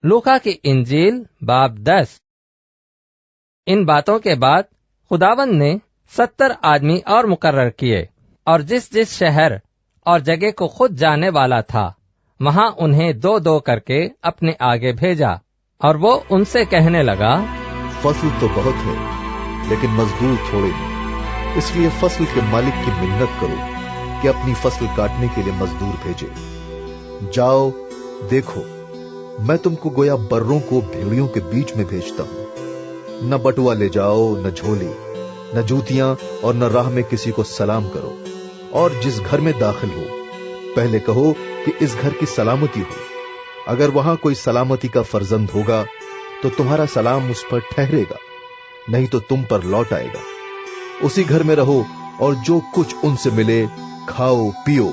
लूका की इंजील बाब 10। इन बातों के बाद खुदावंद ने 70 आदमी और मुकर्रर किए और जिस जिस शहर और जगह को खुद जाने वाला था वहां उन्हें 2-2 करके अपने आगे भेजा। और वो उनसे कहने लगा, फसल तो बहुत है लेकिन मजदूर थोड़े हैं, इसलिए फसल के मालिक की मिन्नत करो कि अपनी फसल काटने के लिए मजदूर भेजे। जाओ देखो, मैं तुमको गोया बर्रों को भेड़ियों के बीच में भेजता हूं। न बटुआ ले जाओ, न झोली, न जूतियां और न राह में किसी को सलाम करो। और जिस घर में दाखिल हो पहले कहो कि इस घर की सलामती हो। अगर वहां कोई सलामती का फर्जंद होगा तो तुम्हारा सलाम उस पर ठहरेगा, नहीं तो तुम पर लौट आएगा। उसी घर में रहो और जो कुछ उनसे मिले खाओ पियो,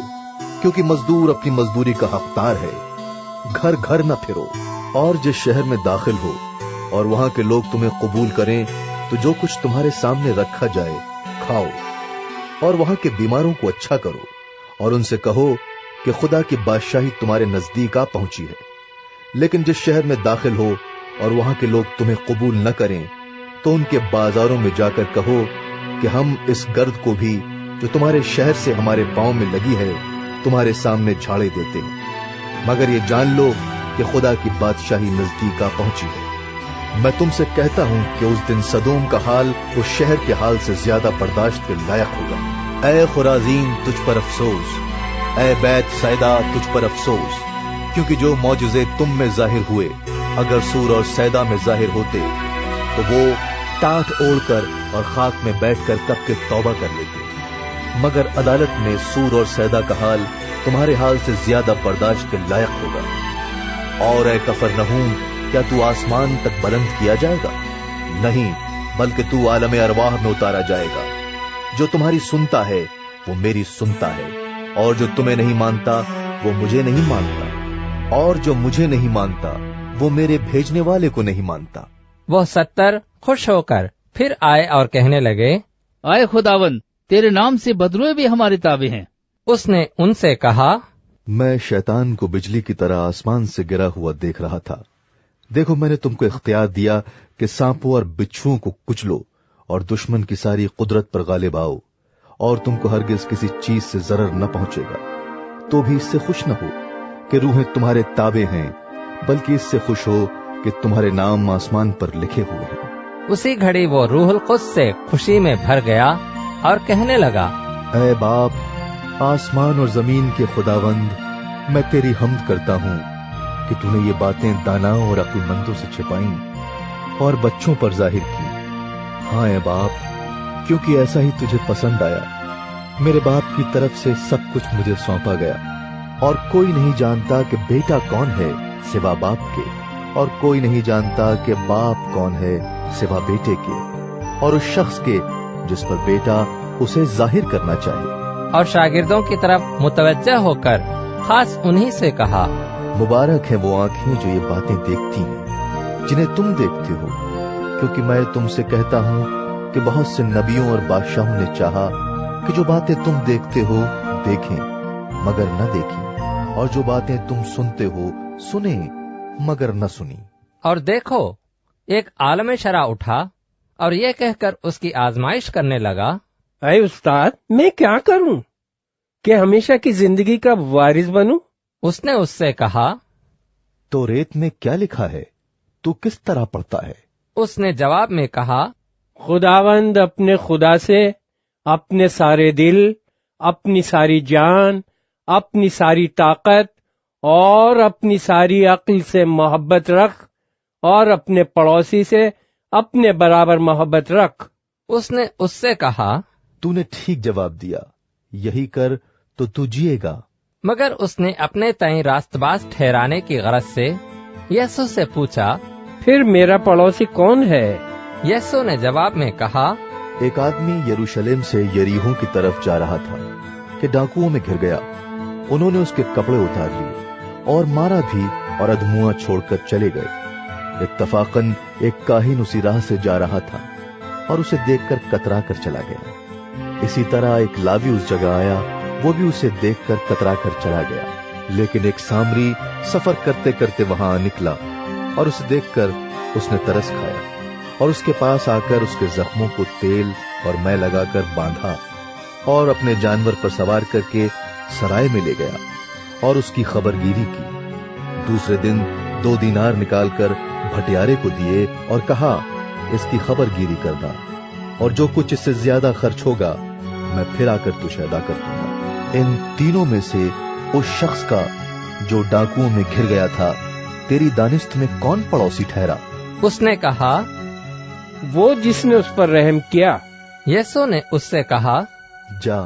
क्योंकि मजदूर अपनी मजदूरी का हकदार है। घर घर न फिरो। और जिस शहर में दाखिल हो और वहां के लोग तुम्हें कबूल करें तो जो कुछ तुम्हारे सामने रखा जाए खाओ। और वहां के बीमारों को अच्छा करो और उनसे कहो कि खुदा की बादशाही तुम्हारे नजदीक आ पहुंची है। लेकिन जिस शहर में दाखिल हो और वहां के लोग तुम्हें कबूल न करें तो उनके बाजारों में जाकर कहो कि हम इस गर्द को भी जो तुम्हारे शहर से हमारे पांव में लगी है तुम्हारे सामने झाड़े देते हैं, मगर ये जान लो कि खुदा की बादशाही नजदीक आ पहुंची है। मैं तुमसे कहता हूं कि उस दिन सदोम का हाल उस शहर के हाल से ज्यादा बर्दाश्त के लायक होगा। ऐ खुराजीन तुझ पर अफसोस, ऐ बैत सैदा तुझ पर अफसोस, क्योंकि जो मौजूजे तुम में जाहिर हुए अगर सूर और सैदा में जाहिर होते तो वो टाट ओढ़कर और खाक में बैठकर कब के तौबा कर लेते। मगर अदालत में सूर और सैदा का हाल तुम्हारे हाल से ज्यादा बर्दाश्त के लायक होगा। और ऐ कफरनहूम, क्या तू आसमान तक बुलंद किया जाएगा? नहीं, बल्कि तू आलम अरवाह में उतारा जाएगा। जो तुम्हारी सुनता है वो मेरी सुनता है, और जो तुम्हें नहीं मानता वो मुझे नहीं मानता, और जो मुझे नहीं मानता वो मेरे भेजने वाले को नहीं मानता। वो 70 खुश होकर फिर आए और कहने लगे, आए खुदावन, तेरे नाम से बदरुए भी हमारे ताबे हैं। उसने उनसे कहा, मैं शैतान को बिजली की तरह आसमान से गिरा हुआ देख रहा था। देखो, मैंने तुमको इख्तियार दिया कि सांपों और बिच्छुओं को कुचलो और दुश्मन की सारी कुदरत पर गालिब आओ, और तुमको हरगिज किसी चीज से जरर न पहुंचेगा। तो भी इससे खुश न हो कि रूहें तुम्हारे ताबे हैं, बल्कि इससे खुश हो कि तुम्हारे नाम आसमान पर लिखे हुए हैं। उसी घड़ी वो रूहुल कुद्स से खुशी में भर गया और कहने लगा, ऐ बाप, आसमान और जमीन के खुदावंद, मैं तेरी हम्द करता हूँ कि तूने ये बातें दानाओं और अक्लमंदों से छिपाई और बच्चों पर जाहिर की। हाँ ऐ बाप, क्योंकि ऐसा ही तुझे पसंद आया। मेरे बाप की तरफ से सब कुछ मुझे सौंपा गया, और कोई नहीं जानता कि बेटा कौन है सिवा बाप के, और कोई नहीं जानता कि बाप कौन है सिवा बेटे के, और उस शख्स के जिस पर बेटा उसे जाहिर करना चाहे। और शागिर्दों की तरफ मुतवज्जह होकर खास उन्हीं से कहा, मुबारक है वो आंखें जो ये बातें देखती हैं जिन्हें तुम देखते हो, क्योंकि मैं तुमसे कहता हूं कि बहुत से नबियों और बादशाहों ने चाहा कि जो बातें तुम देखते हो देखें मगर न देखी, और जो बातें तुम सुनते हो सुने मगर न सुनी। और देखो, एक आलम शरा उठा और ये कहकर उसकी आजमाइश करने लगा, अरे उस्ताद, मैं क्या करूं कि हमेशा की जिंदगी का वारिस बनूं? उसने उससे कहा, तो रेत में क्या लिखा है, तू किस तरह पढ़ता है? उसने जवाब में कहा, खुदावंद अपने खुदा से अपने सारे दिल, अपनी सारी जान, अपनी सारी ताकत और अपनी सारी अक्ल से मोहब्बत रख, और अपने पड़ोसी से अपने बराबर मोहब्बत रख। उसने उससे कहा, तूने ठीक जवाब दिया, यही कर तो तू जिएगा। मगर उसने अपने तय रास्तबाज ठहराने की गरज से यीशु से पूछा, फिर मेरा पड़ोसी कौन है? यीशु ने जवाब में कहा, एक आदमी यरूशलेम से यरीहो की तरफ जा रहा था कि डाकुओं में घिर गया। उन्होंने उसके कपड़े उतार लिए और मारा भी, और अधमुआ छोड़कर चले गए। इत्तफाकन एक काहिन उसी राह से जा रहा था और उसे देखकर कतरा कर चला गया। इसी तरह एक लावी उस जगह आया, वो भी उसे देखकर कतरा कर चला गया। लेकिन एक सामरी सफर करते करते वहां निकला اور اسے دیکھ کر اس نے ترس کھایا اور اس کے پاس آ کر اس کے زخموں کو تیل اور میں لگا کر باندھا اور اپنے جانور پر سوار کر کے سرائے میں لے گیا اور اس کی خبر گیری کی۔ دوسرے دن 2 دینار نکال کر بھٹیارے کو دیے اور کہا اس کی خبر گیری کرنا، اور جو کچھ اس سے زیادہ خرچ ہوگا میں پھر آ کر تجھے ادا کر دوں گا۔ ان تینوں میں سے اس شخص کا جو ڈاکوؤں میں گھر گیا تھا تیری دانست میں کون پڑوسی ٹھہرا؟ اس نے کہا، وہ جس نے اس پر رحم کیا۔ یسوع نے اس سے کہا، جا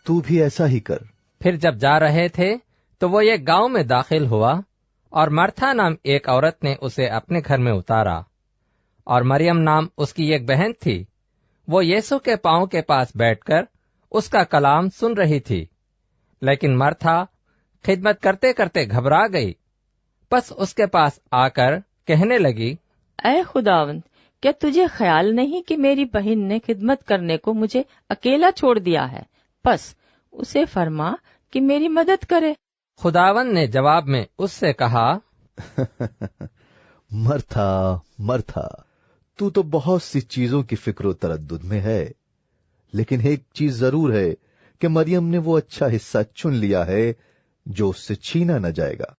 تو بھی ایسا ہی کر۔ پھر جب جا رہے تھے تو وہ ایک گاؤں میں داخل ہوا، اور مرتھا نام ایک عورت نے اسے اپنے گھر میں اتارا، اور مریم نام اس کی ایک بہن تھی۔ وہ یسوع کے پاؤں کے پاس بیٹھ کر اس کا کلام سن رہی تھی، لیکن مرتھا خدمت کرتے کرتے گھبرا گئی۔ پس اس کے پاس آ کر کہنے لگی، اے خداوند، کیا تجھے خیال نہیں کہ میری بہن نے خدمت کرنے کو مجھے اکیلا چھوڑ دیا ہے؟ پس اسے فرما کہ میری مدد کرے۔ خداوند نے جواب میں اس سے کہا، مرتھا مرتھا، تو تو بہت سی چیزوں کی فکر و تردد میں ہے، لیکن ایک چیز ضرور ہے کہ مریم نے وہ اچھا حصہ چن لیا ہے جو اس سے چھینا نہ جائے گا۔